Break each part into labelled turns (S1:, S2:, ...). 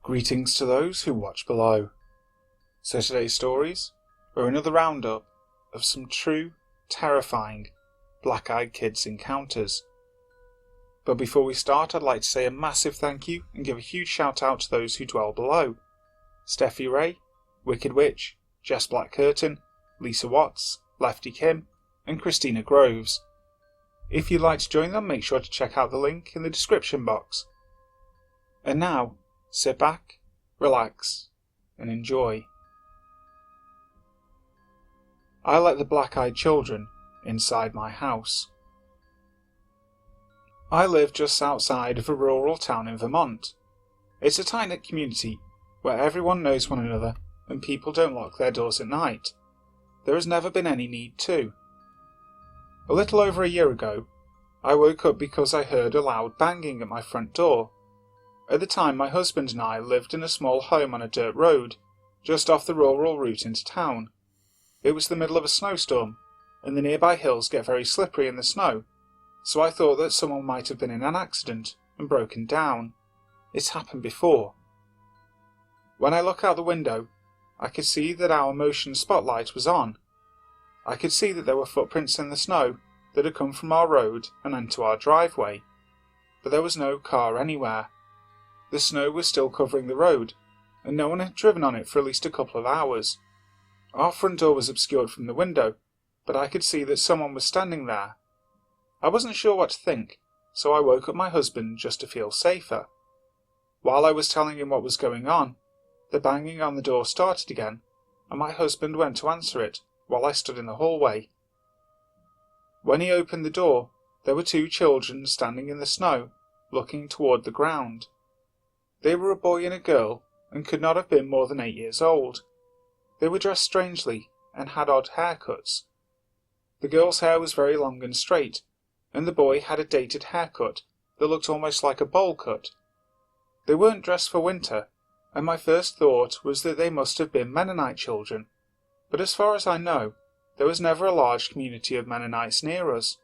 S1: Greetings to those who watch below. So today's stories are another roundup of some true, terrifying black-eyed kids encounters. But before we start, I'd like to say a massive thank you and give a huge shout out to those who dwell below. Steffi Ray, Wicked Witch, Jess Black Curtain, Lisa Watts, Lefty Kim, and Christina Groves. If you'd like to join them, make sure to check out the link in the description box. And now, sit back, relax, and enjoy. I let the black-eyed children inside my house. I live just outside of a rural town in Vermont. It's a tight-knit community where everyone knows one another and people don't lock their doors at night. There has never been any need to. A little over a year ago, I woke up because I heard a loud banging at my front door. At the time, my husband and I lived in a small home on a dirt road, just off the rural route into town. It was the middle of a snowstorm, and the nearby hills get very slippery in the snow, so I thought that someone might have been in an accident and broken down. It's happened before. When I look out the window, I could see that our motion spotlight was on. I could see that there were footprints in the snow that had come from our road and into our driveway, but there was no car anywhere. The snow was still covering the road, and no one had driven on it for at least a couple of hours. Our front door was obscured from the window, but I could see that someone was standing there. I wasn't sure what to think, so I woke up my husband just to feel safer. While I was telling him what was going on, the banging on the door started again, and my husband went to answer it while I stood in the hallway. When he opened the door, there were two children standing in the snow, looking toward the ground. They were a boy and a girl, and could not have been more than 8 years old. They were dressed strangely, and had odd haircuts. The girl's hair was very long and straight, and the boy had a dated haircut that looked almost like a bowl cut. They weren't dressed for winter, and my first thought was that they must have been Mennonite children, but as far as I know, there was never a large community of Mennonites near us.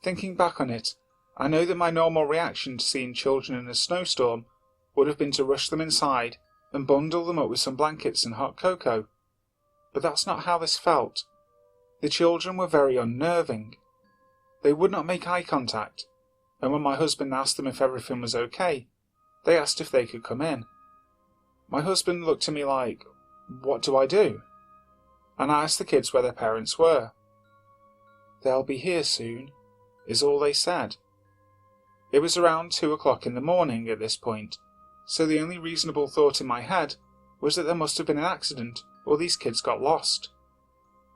S1: Thinking back on it, I know that my normal reaction to seeing children in a snowstorm would have been to rush them inside and bundle them up with some blankets and hot cocoa. But that's not how this felt. The children were very unnerving. They would not make eye contact, and when my husband asked them if everything was okay, they asked if they could come in. My husband looked at me like, "What do I do?" And I asked the kids where their parents were. "They'll be here soon," is all they said. It was around 2 o'clock in the morning at this point, so the only reasonable thought in my head was that there must have been an accident or these kids got lost.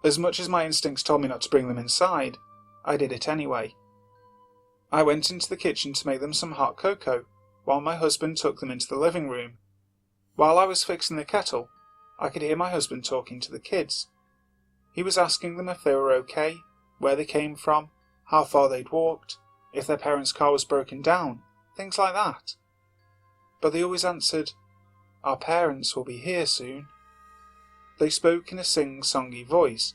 S1: As much as my instincts told me not to bring them inside, I did it anyway. I went into the kitchen to make them some hot cocoa, while my husband took them into the living room. While I was fixing the kettle, I could hear my husband talking to the kids. He was asking them if they were okay, where they came from, how far they'd walked, if their parents' car was broken down, things like that. But they always answered, "Our parents will be here soon." They spoke in a sing-songy voice.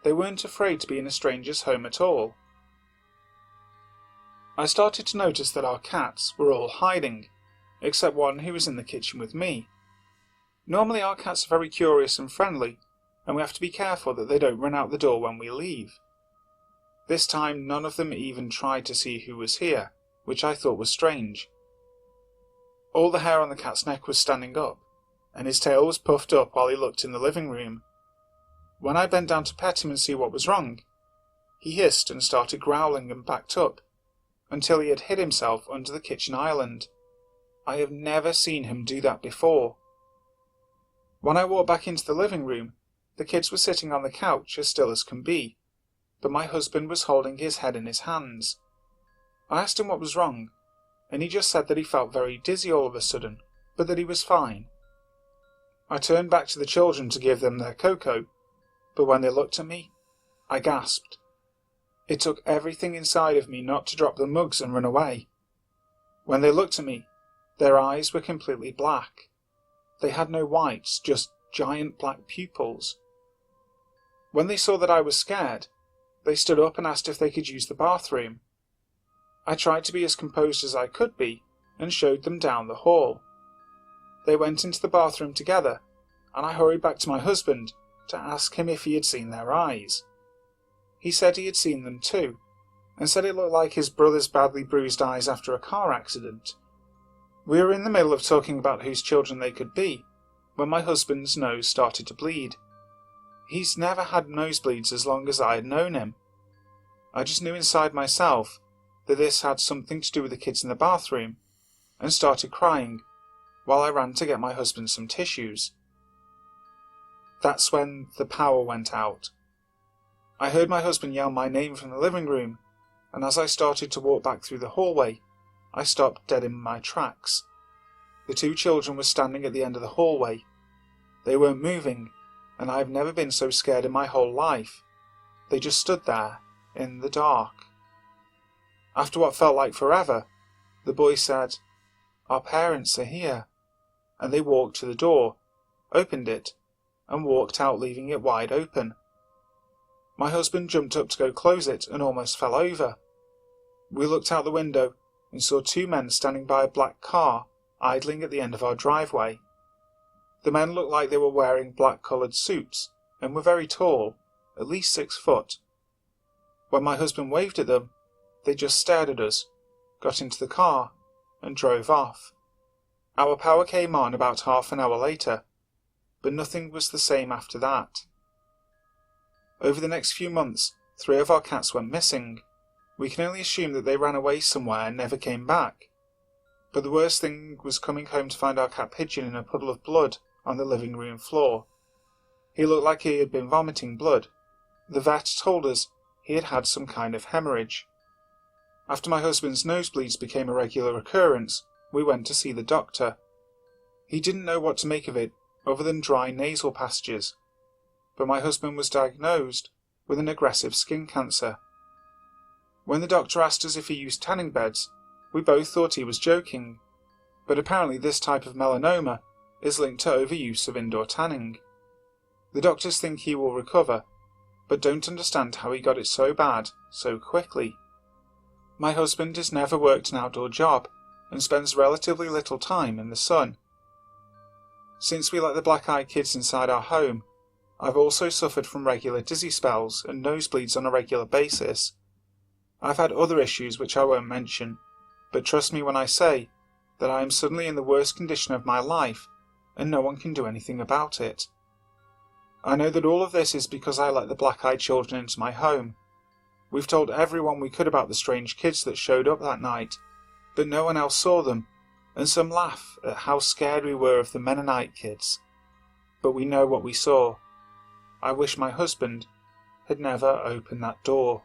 S1: They weren't afraid to be in a stranger's home at all. I started to notice that our cats were all hiding, except one who was in the kitchen with me. Normally our cats are very curious and friendly, and we have to be careful that they don't run out the door when we leave. This time none of them even tried to see who was here, which I thought was strange. All the hair on the cat's neck was standing up, and his tail was puffed up while he looked in the living room. When I bent down to pet him and see what was wrong, he hissed and started growling and backed up, until he had hid himself under the kitchen island. I have never seen him do that before. When I walked back into the living room, the kids were sitting on the couch as still as can be, but my husband was holding his head in his hands. I asked him what was wrong, and he just said that he felt very dizzy all of a sudden, but that he was fine. I turned back to the children to give them their cocoa, but when they looked at me, I gasped. It took everything inside of me not to drop the mugs and run away. When they looked at me, their eyes were completely black. They had no whites, just giant black pupils. When they saw that I was scared, they stood up and asked if they could use the bathroom. I tried to be as composed as I could be and showed them down the hall. They went into the bathroom together, and I hurried back to my husband to ask him if he had seen their eyes. He said he had seen them too, and said it looked like his brother's badly bruised eyes after a car accident. We were in the middle of talking about whose children they could be, when my husband's nose started to bleed. He's never had nosebleeds as long as I had known him. I just knew inside myself that this had something to do with the kids in the bathroom, and started crying, while I ran to get my husband some tissues. That's when the power went out. I heard my husband yell my name from the living room, and as I started to walk back through the hallway, I stopped dead in my tracks. The two children were standing at the end of the hallway. They weren't moving, and I've never been so scared in my whole life. They just stood there, in the dark. After what felt like forever, the boy said, "Our parents are here," and they walked to the door, opened it, and walked out, leaving it wide open. My husband jumped up to go close it and almost fell over. We looked out the window and saw two men standing by a black car idling at the end of our driveway. The men looked like they were wearing black-coloured suits and were very tall, at least 6 foot. When my husband waved at them, they just stared at us, got into the car, and drove off. Our power came on about half an hour later, but nothing was the same after that. Over the next few months, 3 of our cats went missing. We can only assume that they ran away somewhere and never came back. But the worst thing was coming home to find our cat Pigeon in a puddle of blood on the living room floor. He looked like he had been vomiting blood. The vet told us he had had some kind of hemorrhage. After my husband's nosebleeds became a regular occurrence, we went to see the doctor. He didn't know what to make of it other than dry nasal passages, but my husband was diagnosed with an aggressive skin cancer. When the doctor asked us if he used tanning beds, we both thought he was joking, but apparently this type of melanoma is linked to overuse of indoor tanning. The doctors think he will recover, but don't understand how he got it so bad so quickly. My husband has never worked an outdoor job and spends relatively little time in the sun. Since we let the black-eyed kids inside our home, I've also suffered from regular dizzy spells and nosebleeds on a regular basis. I've had other issues which I won't mention, but trust me when I say that I am suddenly in the worst condition of my life, and no one can do anything about it. I know that all of this is because I let the black-eyed children into my home. We've told everyone we could about the strange kids that showed up that night, but no one else saw them, and some laugh at how scared we were of the Mennonite kids. But we know what we saw. I wish my husband had never opened that door.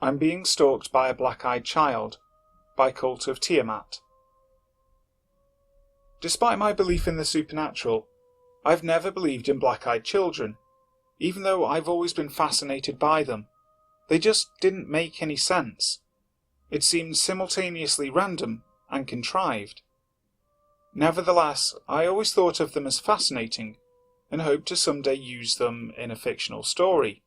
S1: I'm Being Stalked by a Black-Eyed Child by Cult-of-Tiamat. Despite my belief in the supernatural, I've never believed in black-eyed children, even though I've always been fascinated by them. They just didn't make any sense. It seemed simultaneously random and contrived. Nevertheless, I always thought of them as fascinating, and hoped to someday use them in a fictional story.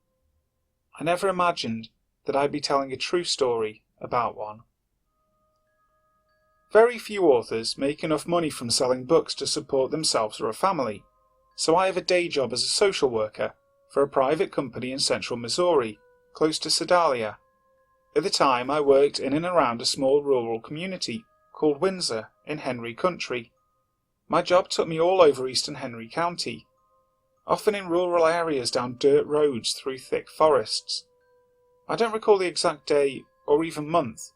S1: I never imagined that I'd be telling a true story about one. Very few authors make enough money from selling books to support themselves or a family, so I have a day job as a social worker for a private company in central Missouri, close to Sedalia. At the time, I worked in and around a small rural community called Windsor in Henry Country. My job took me all over eastern Henry County, often in rural areas down dirt roads through thick forests. I don't recall the exact day or even month,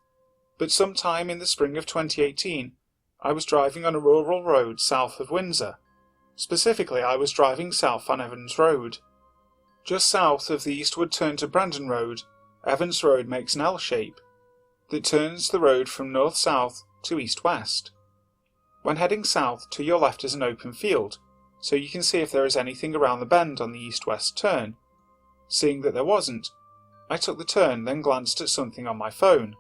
S1: but sometime in the spring of 2018, I was driving on a rural road south of Windsor. Specifically, I was driving south on Evans Road. Just south of the eastward turn to Brandon Road, Evans Road makes an L shape that turns the road from north-south to east-west. When heading south, to your left is an open field, so you can see if there is anything around the bend on the east-west turn. Seeing that there wasn't, I took the turn, then glanced at something on my phone.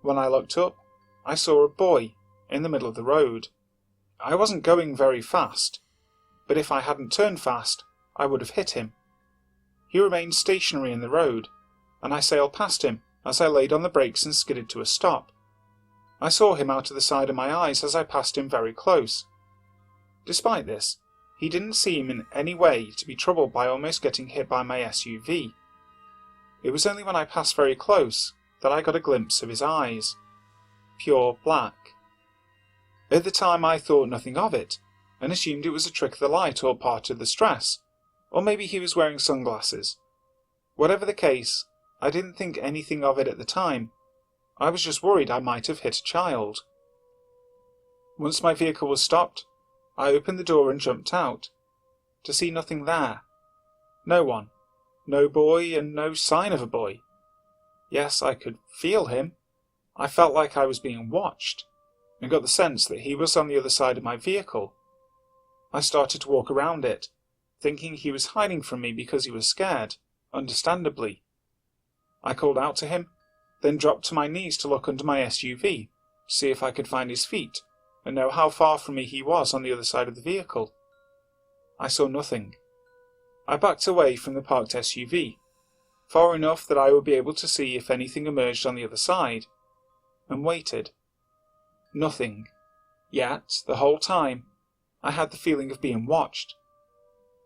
S1: When I looked up, I saw a boy in the middle of the road. I wasn't going very fast, but if I hadn't turned fast, I would have hit him. He remained stationary in the road, and I sailed past him as I laid on the brakes and skidded to a stop. I saw him out of the side of my eyes as I passed him very close. Despite this, he didn't seem in any way to be troubled by almost getting hit by my SUV. It was only when I passed very close that I got a glimpse of his eyes. Pure black. At the time I thought nothing of it, and assumed it was a trick of the light or part of the stress, or maybe he was wearing sunglasses. Whatever the case, I didn't think anything of it at the time. I was just worried I might have hit a child. Once my vehicle was stopped, I opened the door and jumped out, to see nothing there. No one. No boy, and no sign of a boy. Yes, I could feel him. I felt like I was being watched, and got the sense that he was on the other side of my vehicle. I started to walk around it, thinking he was hiding from me because he was scared, understandably. I called out to him, then dropped to my knees to look under my SUV, to see if I could find his feet, and know how far from me he was on the other side of the vehicle. I saw nothing. I backed away from the parked SUV, far enough that I would be able to see if anything emerged on the other side, and waited. Nothing. Yet, the whole time, I had the feeling of being watched.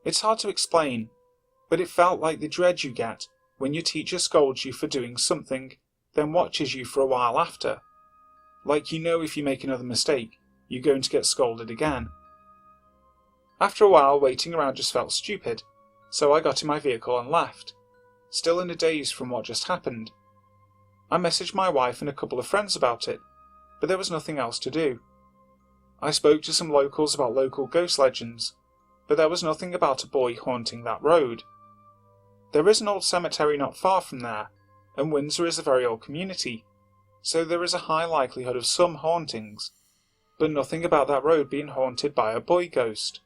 S1: It's hard to explain, but it felt like the dread you get when your teacher scolds you for doing something, then watches you for a while after. Like you know if you make another mistake, you're going to get scolded again. After a while, waiting around just felt stupid, so I got in my vehicle and left, still in a daze from what just happened. I messaged my wife and a couple of friends about it, but there was nothing else to do. I spoke to some locals about local ghost legends, but there was nothing about a boy haunting that road. There is an old cemetery not far from there, and Windsor is a very old community, so there is a high likelihood of some hauntings, but nothing about that road being haunted by a boy ghost.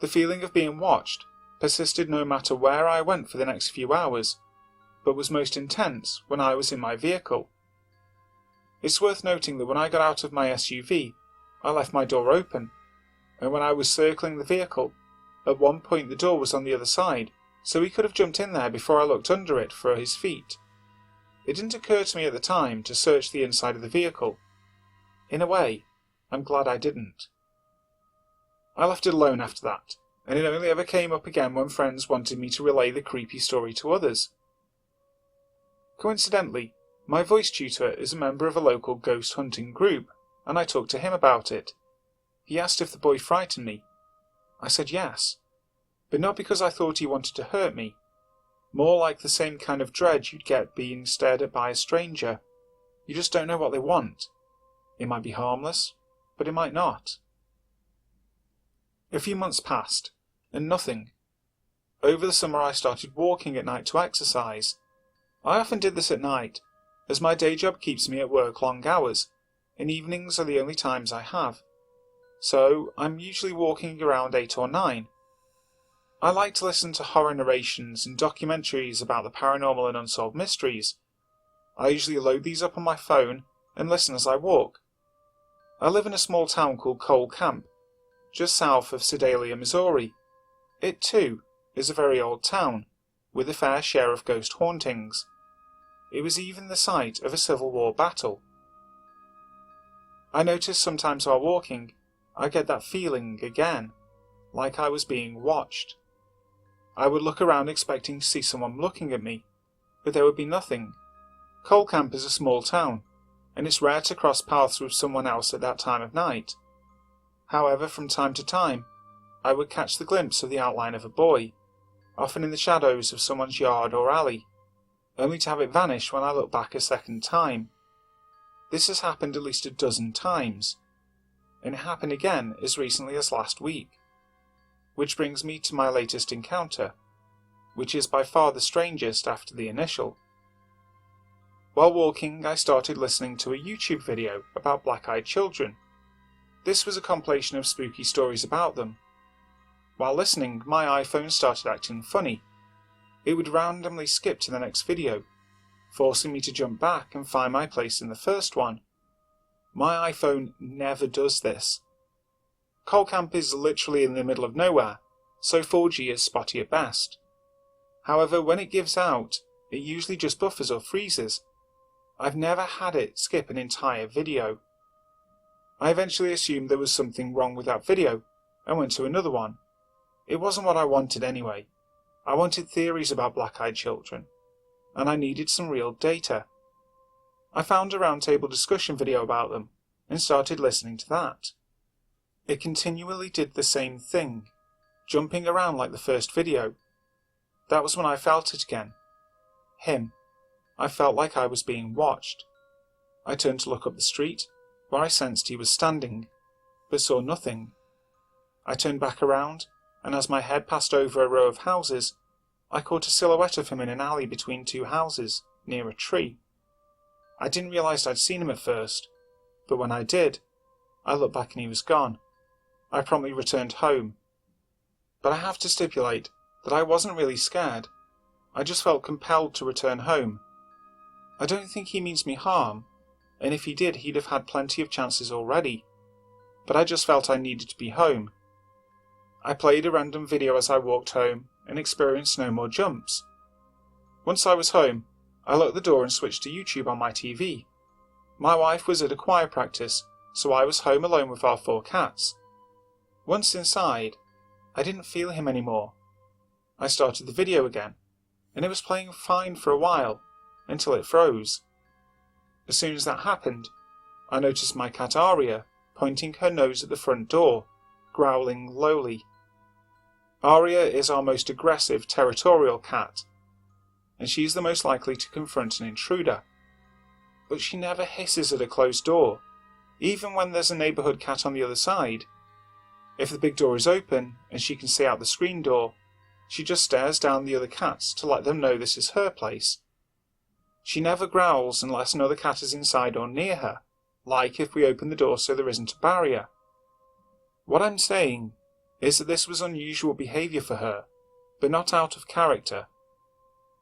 S1: The feeling of being watched persisted no matter where I went for the next few hours, but was most intense when I was in my vehicle. It's worth noting that when I got out of my SUV, I left my door open, and when I was circling the vehicle, at one point the door was on the other side, so he could have jumped in there before I looked under it for his feet. It didn't occur to me at the time to search the inside of the vehicle. In a way, I'm glad I didn't. I left it alone after that, and it only ever came up again when friends wanted me to relay the creepy story to others. Coincidentally, my voice tutor is a member of a local ghost hunting group, and I talked to him about it. He asked if the boy frightened me. I said yes, but not because I thought he wanted to hurt me, more like the same kind of dread you'd get being stared at by a stranger. You just don't know what they want. It might be harmless, but it might not. A few months passed, and nothing. Over the summer I started walking at night to exercise. I often did this at night, as my day job keeps me at work long hours, and evenings are the only times I have. So I'm usually walking around 8 or 9. I like to listen to horror narrations and documentaries about the paranormal and unsolved mysteries. I usually load these up on my phone and listen as I walk. I live in a small town called Cole Camp, just south of Sedalia, Missouri. It, too, is a very old town, with a fair share of ghost hauntings. It was even the site of a Civil War battle. I notice sometimes while walking, I get that feeling again, like I was being watched. I would look around expecting to see someone looking at me, but there would be nothing. Cole Camp is a small town, and it's rare to cross paths with someone else at that time of night. However, from time to time, I would catch the glimpse of the outline of a boy, often in the shadows of someone's yard or alley, only to have it vanish when I look back a second time. This has happened at least a dozen times, and it happened again as recently as last week. Which brings me to my latest encounter, which is by far the strangest after the initial. While walking, I started listening to a YouTube video about black-eyed children. This was a compilation of spooky stories about them. While listening, my iPhone started acting funny. It would randomly skip to the next video, forcing me to jump back and find my place in the first one. My iPhone never does this. Cole Camp is literally in the middle of nowhere, so 4G is spotty at best. However, when it gives out, it usually just buffers or freezes, I've never had it skip an entire video. I eventually assumed there was something wrong with that video and went to another one. It wasn't what I wanted anyway. I wanted theories about black-eyed children, and I needed some real data. I found a roundtable discussion video about them and started listening to that. It continually did the same thing, jumping around like the first video. That was when I felt it again. Him. I felt like I was being watched. I turned to look up the street, where I sensed he was standing, but saw nothing. I turned back around, and as my head passed over a row of houses, I caught a silhouette of him in an alley between two houses, near a tree. I didn't realise I'd seen him at first, but when I did, I looked back and he was gone. I promptly returned home. But I have to stipulate that I wasn't really scared. I just felt compelled to return home. I don't think he means me harm, and if he did, he'd have had plenty of chances already. But I just felt I needed to be home. I played a random video as I walked home and experienced no more jumps. Once I was home, I locked the door and switched to YouTube on my TV. My wife was at a choir practice, so I was home alone with our 4 cats. Once inside, I didn't feel him anymore. I started the video again, and it was playing fine for a while, until it froze. As soon as that happened, I noticed my cat Aria pointing her nose at the front door, growling lowly. Aria is our most aggressive, territorial cat, and she's the most likely to confront an intruder. But she never hisses at a closed door, even when there's a neighbourhood cat on the other side. If the big door is open and she can see out the screen door, she just stares down the other cats to let them know this is her place. She never growls unless another cat is inside or near her, like if we open the door so there isn't a barrier. What I'm saying is that this was unusual behaviour for her, but not out of character.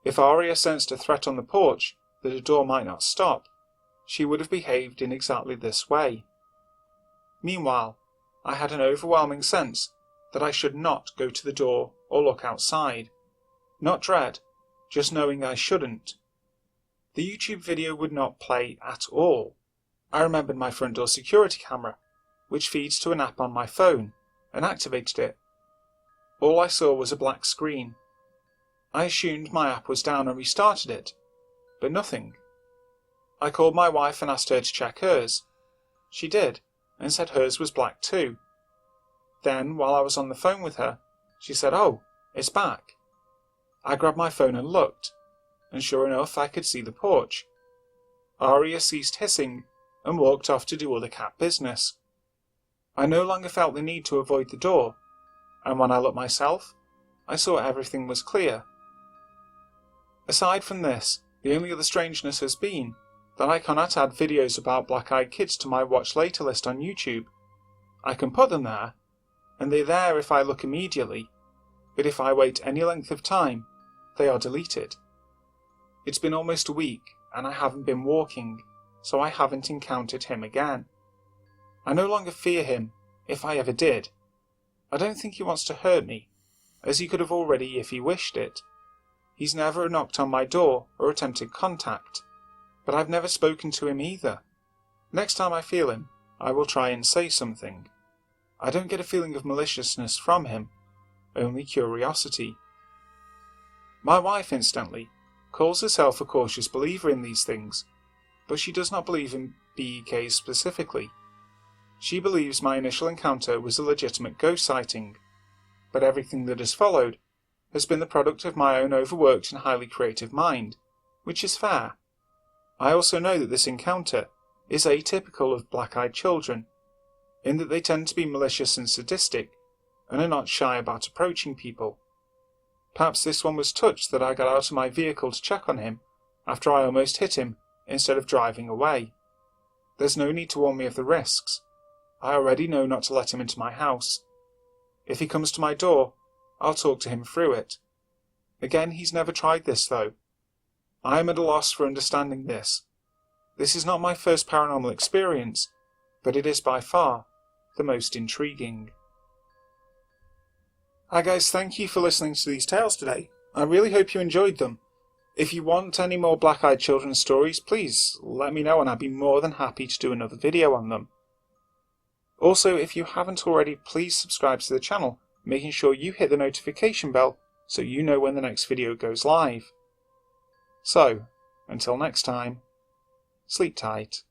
S1: If Aria sensed a threat on the porch that a door might not stop, she would have behaved in exactly this way. Meanwhile, I had an overwhelming sense that I should not go to the door or look outside. Not dread, just knowing I shouldn't. The YouTube video would not play at all. I remembered my front door security camera, which feeds to an app on my phone, and activated it. All I saw was a black screen. I assumed my app was down and restarted it, but nothing. I called my wife and asked her to check hers. She did, and said hers was black too. Then, while I was on the phone with her, she said, "Oh, it's back." I grabbed my phone and looked, and sure enough I could see the porch. Aria ceased hissing and walked off to do other cat business. I no longer felt the need to avoid the door, and when I looked myself, I saw everything was clear. Aside from this, the only other strangeness has been that I cannot add videos about black-eyed kids to my watch later list on YouTube. I can put them there, and they're there if I look immediately, but if I wait any length of time, they are deleted. It's been almost a week, and I haven't been walking, so I haven't encountered him again. I no longer fear him, if I ever did. I don't think he wants to hurt me, as he could have already if he wished it. He's never knocked on my door or attempted contact, but I've never spoken to him either. Next time I feel him, I will try and say something. I don't get a feeling of maliciousness from him, only curiosity. My wife, incidentally, calls herself a cautious believer in these things, but she does not believe in BEKs specifically. She believes my initial encounter was a legitimate ghost sighting, but everything that has followed has been the product of my own overworked and highly creative mind, which is fair. I also know that this encounter is atypical of black-eyed children, in that they tend to be malicious and sadistic, and are not shy about approaching people. Perhaps this one was touched that I got out of my vehicle to check on him, after I almost hit him, instead of driving away. There's no need to warn me of the risks. I already know not to let him into my house. If he comes to my door, I'll talk to him through it. Again, he's never tried this, though. I am at a loss for understanding this. This is not my first paranormal experience, but it is by far the most intriguing. Hi guys, thank you for listening to these tales today. I really hope you enjoyed them. If you want any more black-eyed children stories, please let me know and I'd be more than happy to do another video on them. Also, if you haven't already, please subscribe to the channel, making sure you hit the notification bell so you know when the next video goes live. So, until next time, sleep tight.